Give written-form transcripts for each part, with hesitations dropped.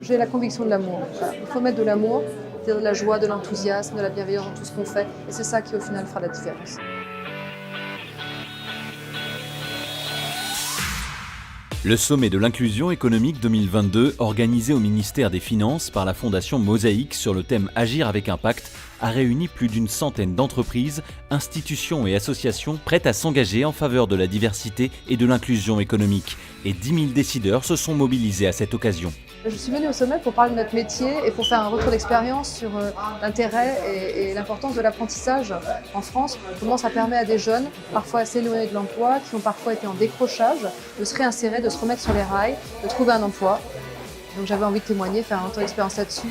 J'ai la conviction de l'amour. Voilà. Il faut mettre de l'amour, c'est-à-dire de la joie, de l'enthousiasme, de la bienveillance dans tout ce qu'on fait. Et c'est ça qui, au final, fera la différence. Le sommet de l'inclusion économique 2022, organisé au ministère des Finances par la Fondation Mosaïque sur le thème Agir avec impact, a réuni plus d'une centaine d'entreprises, institutions et associations prêtes à s'engager en faveur de la diversité et de l'inclusion économique. Et 10 000 décideurs se sont mobilisés à cette occasion. Je suis venue au sommet pour parler de notre métier et pour faire un retour d'expérience sur l'intérêt et l'importance de l'apprentissage en France. Comment ça permet à des jeunes, parfois assez éloignés de l'emploi, qui ont parfois été en décrochage, de se réinsérer, de se remettre sur les rails, de trouver un emploi. Donc j'avais envie de témoigner, faire un retour d'expérience là-dessus.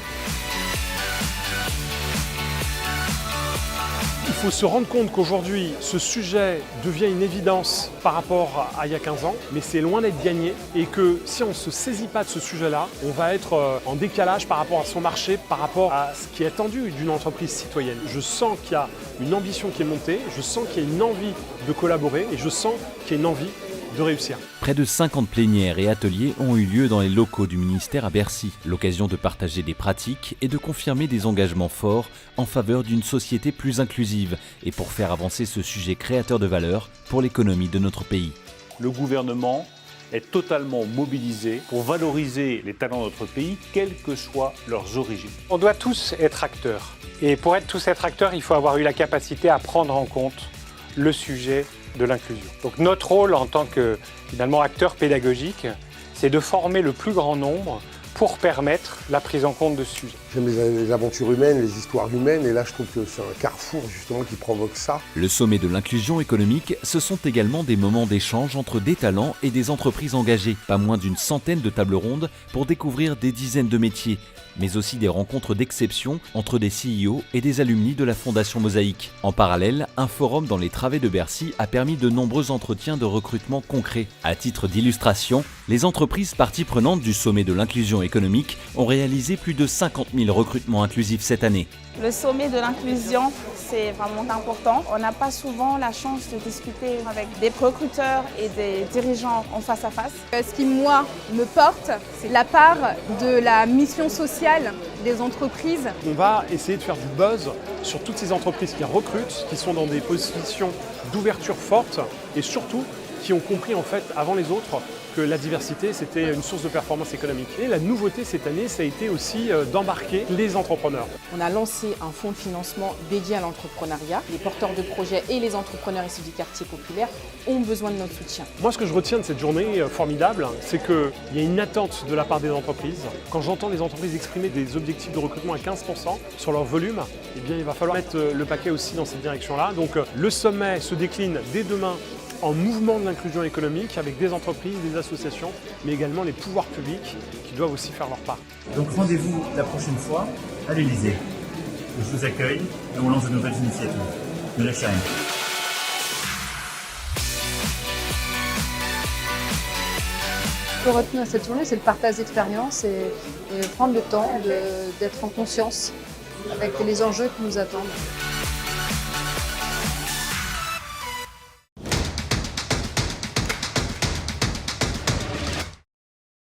Il faut se rendre compte qu'aujourd'hui, ce sujet devient une évidence par rapport à il y a 15 ans, mais c'est loin d'être gagné et que si on ne se saisit pas de ce sujet-là, on va être en décalage par rapport à son marché, par rapport à ce qui est attendu d'une entreprise citoyenne. Je sens qu'il y a une ambition qui est montée, je sens qu'il y a une envie de collaborer et je sens qu'il y a une envie de réussir. Près de 50 plénières et ateliers ont eu lieu dans les locaux du ministère à Bercy. L'occasion de partager des pratiques et de confirmer des engagements forts en faveur d'une société plus inclusive et pour faire avancer ce sujet créateur de valeur pour l'économie de notre pays. Le gouvernement est totalement mobilisé pour valoriser les talents de notre pays, quelles que soient leurs origines. On doit tous être acteurs. Et pour être tous être acteurs, il faut avoir eu la capacité à prendre en compte le sujet de l'inclusion. Donc notre rôle en tant que finalement acteur pédagogique, c'est de former le plus grand nombre pour permettre la prise en compte de ce sujet. J'aime les aventures humaines, les histoires humaines, et là je trouve que c'est un carrefour justement qui provoque ça. Le sommet de l'inclusion économique, ce sont également des moments d'échange entre des talents et des entreprises engagées. Pas moins d'une centaine de tables rondes pour découvrir des dizaines de métiers, mais aussi des rencontres d'exception entre des CEO et des alumni de la Fondation Mosaïque. En parallèle, un forum dans les travées de Bercy a permis de nombreux entretiens de recrutement concrets. À titre d'illustration, les entreprises parties prenantes du sommet de l'inclusion économique ont réalisé plus de 50 000 recrutements inclusifs cette année. Le sommet de l'inclusion, c'est vraiment important. On n'a pas souvent la chance de discuter avec des recruteurs et des dirigeants en face à face. Ce qui, moi, me porte, c'est la part de la mission sociale des entreprises. On va essayer de faire du buzz sur toutes ces entreprises qui recrutent, qui sont dans des positions d'ouverture forte et surtout qui ont compris en fait avant les autres que la diversité c'était une source de performance économique. Et la nouveauté cette année, ça a été aussi d'embarquer les entrepreneurs. On a lancé un fonds de financement dédié à l'entrepreneuriat. Les porteurs de projets et les entrepreneurs issus du quartier populaire ont besoin de notre soutien. Moi, ce que je retiens de cette journée formidable, c'est qu'il y a une attente de la part des entreprises. Quand j'entends les entreprises exprimer des objectifs de recrutement à 15% sur leur volume, eh bien, il va falloir mettre le paquet aussi dans cette direction-là. Donc, le sommet se décline dès demain en mouvement de l'inclusion économique avec des entreprises, des associations, mais également les pouvoirs publics qui doivent aussi faire leur part. Donc rendez-vous la prochaine fois à l'Elysée. Je vous accueille et on lance de nouvelles initiatives. Ne lâchez rien. Ce que je retiens à cette journée, c'est le partage d'expérience et prendre le temps d'être en conscience avec les enjeux qui nous attendent.